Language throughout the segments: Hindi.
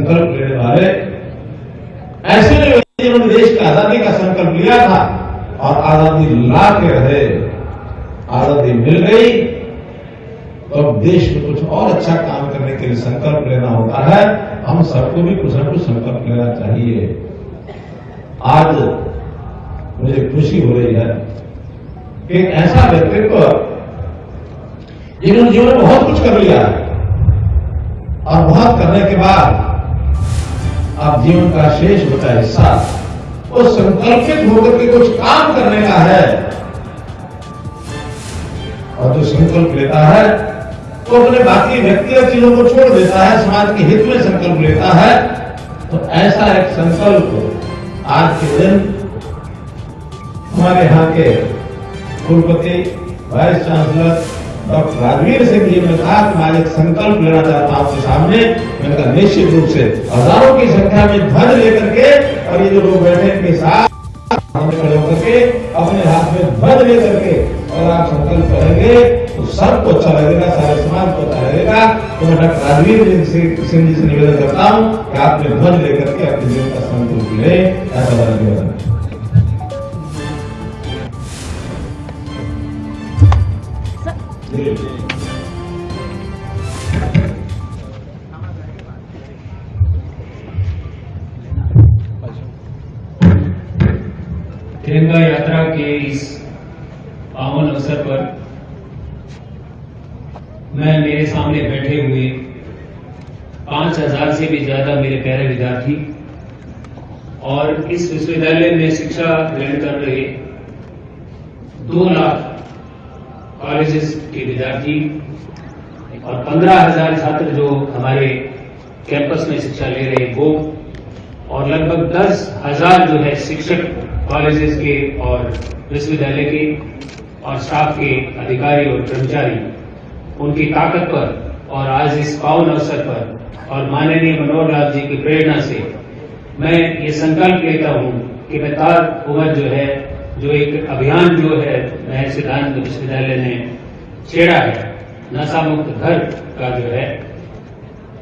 संकल्प लेने वाले ऐसे लोग जिन्होंने देश की आजादी का संकल्प लिया था और आजादी ला के रहे, आजादी मिल गई तो अब देश में कुछ और अच्छा काम करने के लिए संकल्प लेना होता है। हम सबको भी कुछ न कुछ संकल्प लेना चाहिए। आज मुझे खुशी हो रही है कि एक ऐसा व्यक्तित्व जिन्होंने जीवन में बहुत कुछ कर लिया है और बहुत करने के बाद अब जीवन का शेष बचा हिस्सा वो संकल्पित होकर के कुछ काम करने का है, और जो संकल्प लेता है तो अपने बाकी व्यक्तिगत चीजों को छोड़ देता है, समाज के हित में संकल्प लेता है। तो ऐसा एक संकल्प आज के दिन हमारे यहाँ के कुलपति vice chancellor doctor Rajveer Singh ji ने कहा कि मैं एक संकल्प लेना चाहता हूं आपके सामने। मैंने कहा निश्चित रूप से हजारों की संख्या में ध्वज लेकर के, और ये जो लोग बैठे इनके साथ खड़े होकर के अपने हाथ में ध्वज लेकर के अगर आप संकल्प करेंगे तो सबको अच्छा लगेगा, सारे समाज को अच्छा लगेगा। तो मैं डॉक्टर राजवीर सिंह जी से निवेदन करता हूं कि आपने ध्वज लेकर के अपने जीवन का संकल्प ले, ऐसा मेरा निवेदन है। तिरंगा यात्रा के इस पावन अवसर पर मैं मेरे सामने बैठे हुए 5000 से भी ज्यादा मेरे प्यारे विद्यार्थी और इस विश्वविद्यालय में शिक्षा ग्रहण कर रहे 2 लाख कॉलेजेस के विद्यार्थी और 15,000 छात्र जो हमारे कैंपस में शिक्षा ले रहे हैं वो, और लगभग 10,000 जो है शिक्षक कॉलेजेस के और विश्वविद्यालय के और स्टाफ के अधिकारी और कर्मचारी, उनकी ताकत पर और आज इस पावन अवसर पर और माननीय मनोहर लाल जी की प्रेरणा से मैं ये संकल्प लेता हूं कि मैं तार उमर जो है, जो एक अभियान जो है महर्षि सिद्धांत विश्वविद्यालय ने छेड़ा है, नशा मुक्त घर का जो है,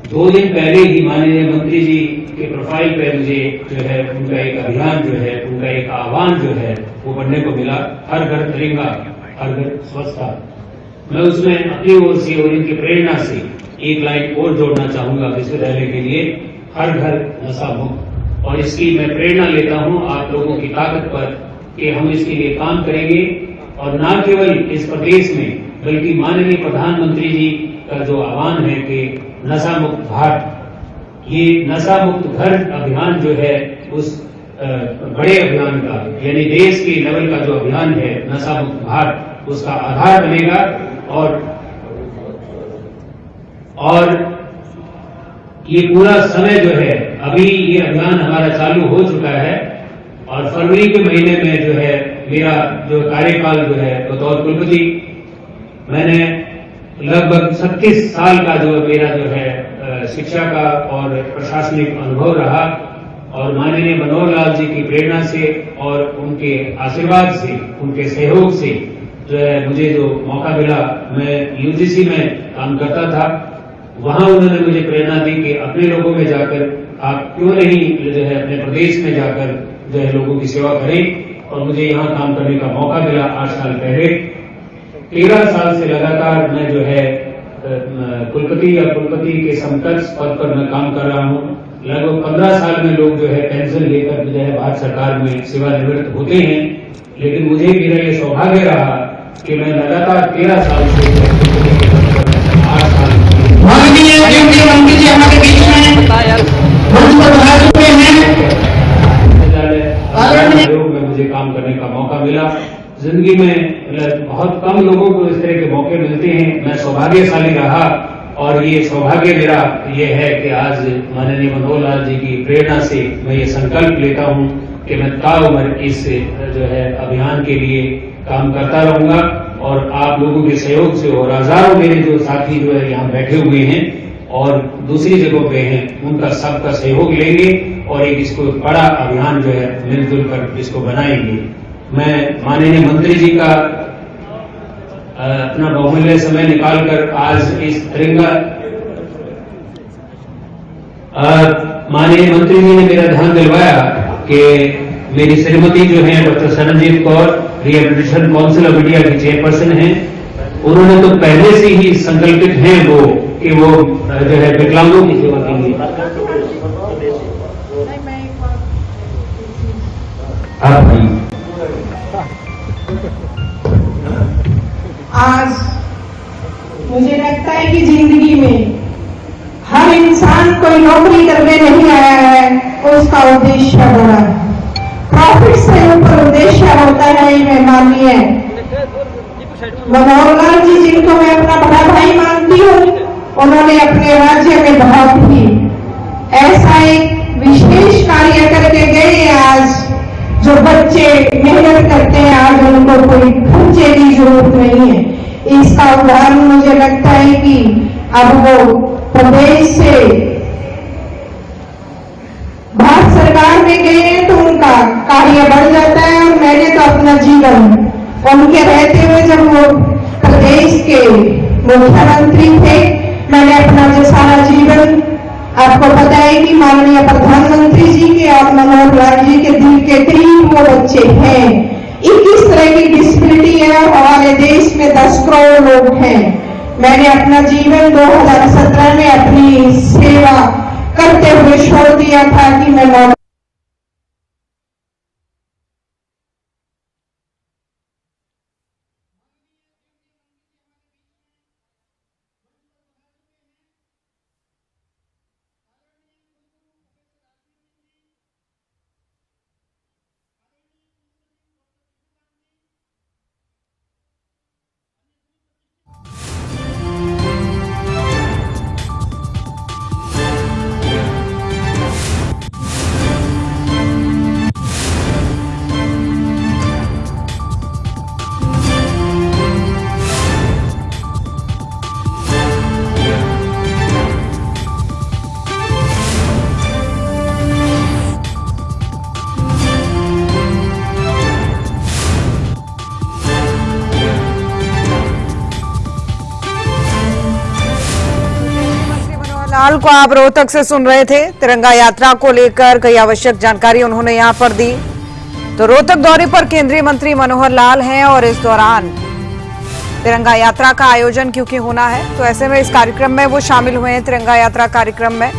2 दिन पहले ही माननीय मंत्री जी के प्रोफाइल पे मुझे जो है उनका एक अभियान जो है, उनका एक आह्वान जो है वो पढ़ने को मिला, हर घर तिरंगा हर घर स्वच्छता। मैं उसमें अपनी ओर से और इनकी प्रेरणा से एक लाइन और जोड़ना चाहूंगा विश्वविद्यालय के लिए, हर घर नशा मुक्त। और इसकी मैं प्रेरणा लेता हूं आप लोगों की ताकत पर कि हम इसके लिए काम करेंगे, और न केवल इस प्रदेश में बल्कि माननीय प्रधानमंत्री जी का जो आह्वान है कि नशा मुक्त भारत, ये नशा मुक्त घर अभियान जो है उस बड़े अभियान का, यानी देश के लेवल का जो अभियान है नशा मुक्त भारत, उसका आधार बनेगा। और ये पूरा समय जो है, अभी ये अभियान हमारा चालू हो चुका है और फरवरी के महीने में जो है मेरा जो कार्यकाल जो है बतौर कुलपति, मैंने लगभग 36 साल का जो मेरा जो है शिक्षा का और प्रशासनिक अनुभव रहा, और माननीय मनोहर लाल जी की प्रेरणा से और उनके आशीर्वाद से, उनके सहयोग से जो है मुझे जो मौका मिला, मैं यूजीसी में काम करता था, वहां उन्होंने मुझे प्रेरणा दी कि अपने लोगों में जाकर आप क्यों नहीं जो है अपने प्रदेश में जाकर जो है लोगों की सेवा करें, और मुझे यहाँ काम करने का मौका मिला 8 साल पहले। 13 साल से लगातार मैं जो है कुलपति या कुलपति के समकक्ष पद पर मैं काम कर रहा हूँ। लगभग 15 साल में लोग जो है पेंशन लेकर जो है भारत सरकार में सेवानिवृत्त होते हैं, लेकिन मुझे मेरा ये सौभाग्य रहा कि मैं लगातार 13 साल से 8 साल माननीय मंत्री जी हमारे बीच में आयोग में मुझे काम करने का मौका मिला। जिंदगी में बहुत कम लोगों को इस तरह के मौके मिलते हैं, मैं सौभाग्यशाली रहा, और ये सौभाग्य मेरा ये है कि आज माननीय मनोहर लाल जी की प्रेरणा से मैं ये संकल्प लेता हूँ कि मैं ताउम्र इस जो है अभियान के लिए काम करता रहूंगा, और आप लोगों के सहयोग से और हजारों मेरे जो साथी जो है यहाँ बैठे हुए हैं और दूसरी जगहों पे हैं, उनका सबका सहयोग लेंगे और एक इसको बड़ा अभियान जो है मिलजुल कर इसको बनाएंगे। मैं माननीय मंत्री जी का अपना बहुमूल्य समय निकालकर आज इस तिरंगा माननीय मंत्री जी ने मेरा ध्यान दिलवाया कि मेरी श्रीमती जो है doctor Sharanjeet Kaur rehabilitation council of India की चेयरपर्सन हैं, उन्होंने तो पहले से ही संकल्पित हैं वो कि वो जो है विकलांगों की सेवा के लिए। आज मुझे लगता है कि जिंदगी में हर इंसान कोई नौकरी करने नहीं आया है, उसका उद्देश्य बड़ा है। प्रॉफिट से ऊपर उद्देश्य होता है, मैं माननीय मनोहर लाल जी जिनको मैं अपना बड़ा भाई मानती हूँ, उन्होंने अपने राज्य में बहुत ही ऐसा एक विशेष कार्य करके गए। आज जो बच्चे मेहनत करते हैं, आज उनको कोई खर्चे की जरूरत नहीं है। इसका उदाहरण मुझे लगता है कि अब वो प्रदेश से भारत सरकार में गए हैं तो उनका कार्य बढ़ जाता है। और मैंने तो अपना जीवन उनके रहते हुए, जब वो प्रदेश के मुख्यमंत्री थे, मैंने अपना जो सारा जीवन, आपको पता है कि माननीय प्रधानमंत्री जी के और मनोहर लाल जी के दिल के करीब वो बच्चे हैं। 21 तरह की डिसेबिलिटी है, हमारे देश में 10 करोड़ लोग हैं। मैंने अपना जीवन 2017 में अपनी सेवा करते हुए छोड़ दिया था कि मैं लाल को आप रोहतक से सुन रहे थे। तिरंगा यात्रा को लेकर कई आवश्यक जानकारी उन्होंने यहां पर दी। तो रोहतक दौरे पर केंद्रीय मंत्री मनोहर लाल हैं और इस दौरान तिरंगा यात्रा का आयोजन क्योंकि होना है, तो ऐसे में इस कार्यक्रम में वो शामिल हुए हैं, तिरंगा यात्रा कार्यक्रम में।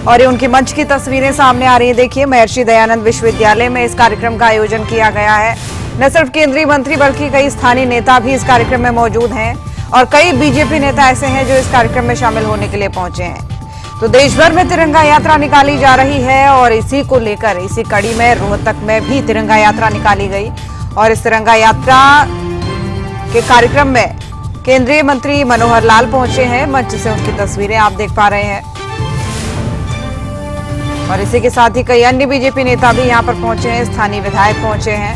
और ये उनकी मंच की तस्वीरें सामने आ रही है। देखिए, महर्षि दयानंद विश्वविद्यालय में इस कार्यक्रम का आयोजन किया गया है। न सिर्फ केंद्रीय मंत्री बल्कि कई स्थानीय नेता भी इस कार्यक्रम में मौजूद हैं और कई बीजेपी नेता ऐसे हैं जो इस कार्यक्रम में शामिल होने के लिए पहुंचे हैं। तो देश भर में तिरंगा यात्रा निकाली जा रही है और इसी को लेकर इसी कड़ी में रोहतक में भी तिरंगा यात्रा निकाली गई। और इस तिरंगा यात्रा के कार्यक्रम में केंद्रीय मंत्री मनोहर लाल पहुंचे हैं। मंच से उनकी तस्वीरें आप देख पा रहे हैं और इसी के साथ ही कई अन्य बीजेपी नेता भी यहां पर पहुंचे हैं, स्थानीय विधायक पहुंचे हैं।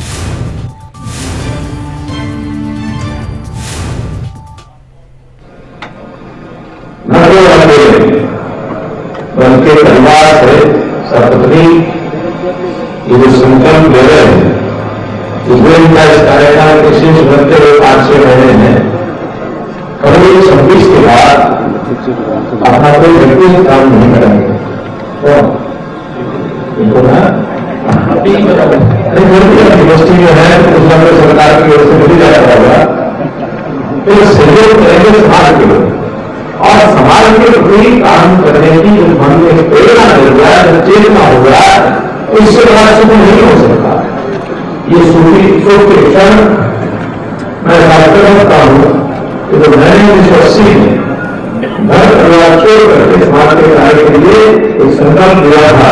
उनके परिवार से सपत्नी ये जो संकल्प ले रहे हैं, इनका इस कार्यक्रम के शीर्ष बनते हुए 5-6 महीने हैं। कभी 26 के बाद अपना कोई व्यक्तिगत काम नहीं करेंगे तो इनको ना यूनिवर्सिटी जो है उसमें सरकार की ओर से मिली जाता होगा, तो सहयोग करेंगे समाज के लोग और समाज के प्रति काम करने की जो मन में प्रेरणा मिल गया, जो चेतना हो गया, उससे बड़ा सुख नहीं हो सकता। ये सुख के क्षण मैं कार्यक्रम करता हूँ कि जो मैंने 1980 में घर परिवार छोड़ करके समाज के कार्य के लिए एक संकल्प लिया था,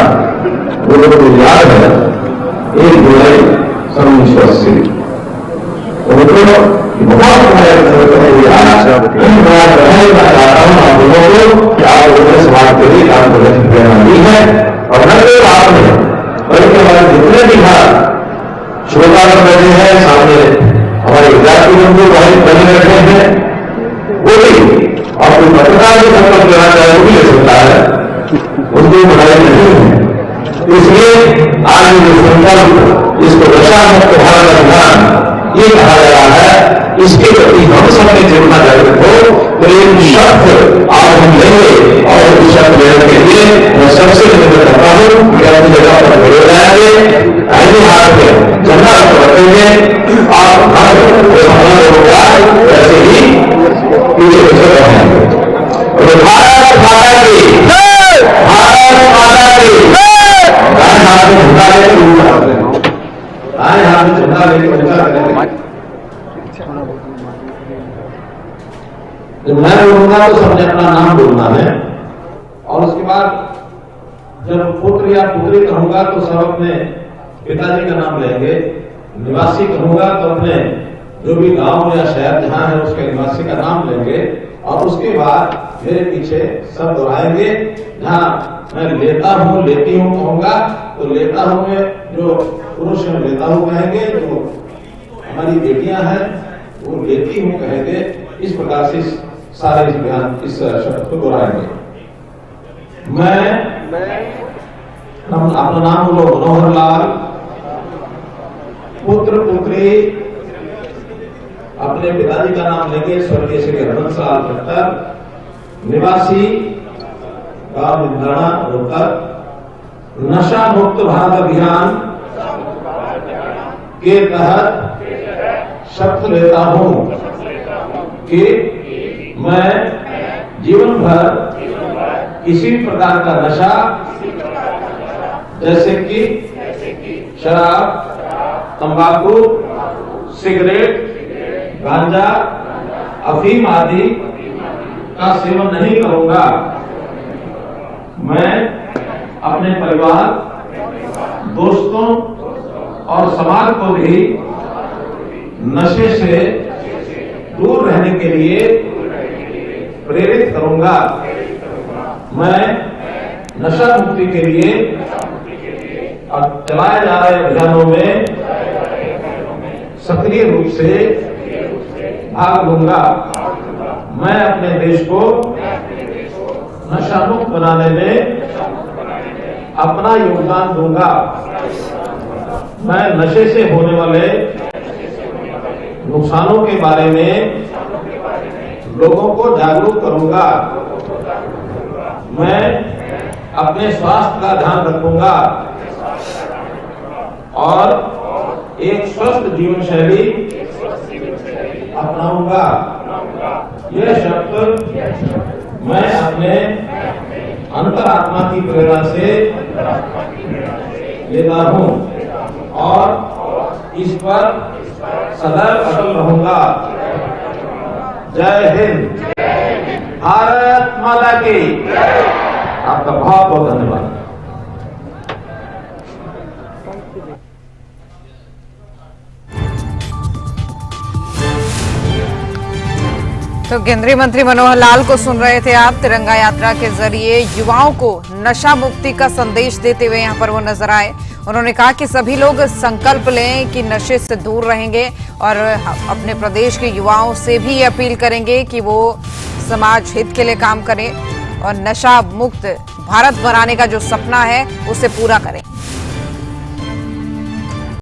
वो लोग को याद है 1 जुलाई 1980 उनको बहुत समाज के लिए काम करने की प्रेरणा दी है। और न केवल आपने बल्कि हमारे जितने भी श्रोता बैठे हैं, सामने हमारे विद्यार्थी बंधु भाई बने बैठे हैं, वो भी और कोई पत्रकार जो संकल्प लेना चाहे वो भी ले सकता है, उसकी बढ़ाई नहीं है। इसलिए आज जो संकल्प इसको नशा मुक्त भारत अभियान ये कहा जा रहा है, इसके प्रति हम सबने चेतना जागृत हो। तो एक शब्द आज हम लेंगे और उस शब्द लेने के लिए मैं सबसे निवेदन हूँ कि अपनी जगह पर खड़े हो जाएंगे, ऐसे हाथ में झंडा रखेंगे और हमला होगा वैसे ही पीछे पीछे रहेंगे। भारत माता की, भारत माता की। दाएं हाथ में झंडा लेके दाएं हाथ में झंडा लेके ऊंचा करेंगे। जब मैं बोलूंगा तो सबने अपना नाम बोलना है और उसके बाद जब पुत्र या पुत्री कहूंगा तो सब अपने पिताजी का नाम लेंगे। निवासी कहूंगा तो अपने जो भी गांव या शहर जहां है उसके निवासी का नाम लेंगे और उसके बाद मेरे पीछे सब दोहराएंगे। जहां मैं लेता हूं लेती हूं कहूंगा तो लेता हूं में जो पुरुष है लेता हूं कहेंगे, जो हमारी बेटियां हैं वो लेती हूं कहेंगे। इस प्रकार से सारे इस शब्द को दोहराएंगे। मैं अपना नाम बोलो। मनोहर लाल पुत्र पुत्री अपने पिताजी का नाम लेंगे स्वर्गीय श्री हरबंस लाल खट्टर, निवासी गांव इंद्राणा रोहतक। नशा मुक्त भारत अभियान के तहत शपथ लेता हूं कि मैं जीवन भर किसी प्रकार का नशा जैसे कि शराब, तंबाकू, सिगरेट, गांजा, अफीम आदि का सेवन नहीं करूंगा। मैं अपने परिवार, दोस्तों और समाज को भी नशे से दूर रहने के लिए प्रेरित करूंगा। मैं नशा मुक्ति के लिए और चलाए जा रहे अभियानों में सक्रिय रूप से भाग लूंगा। मैं अपने देश को नशा मुक्त बनाने में अपना योगदान दूंगा। मैं नशे से होने वाले नुकसानों के बारे में लोगों को जागरूक करूंगा। मैं अपने स्वास्थ्य का ध्यान रखूंगा और एक स्वस्थ जीवन शैली अपनाऊंगा। यह शब्द मैं अपने अंतरात्मा की प्रेरणा से लेता हूं और इस पर सदैव अटल रहूंगा। जय हिंद, भारत माता की। आपका बहुत बहुत धन्यवाद। तो केंद्रीय मंत्री मनोहर लाल को सुन रहे थे आप। तिरंगा यात्रा के जरिए युवाओं को नशा मुक्ति का संदेश देते हुए यहां पर वो नजर आए। उन्होंने कहा कि सभी लोग संकल्प लें कि नशे से दूर रहेंगे और अपने प्रदेश के युवाओं से भी ये अपील करेंगे कि वो समाज हित के लिए काम करें और नशा मुक्त भारत बनाने का जो सपना है उसे पूरा करें।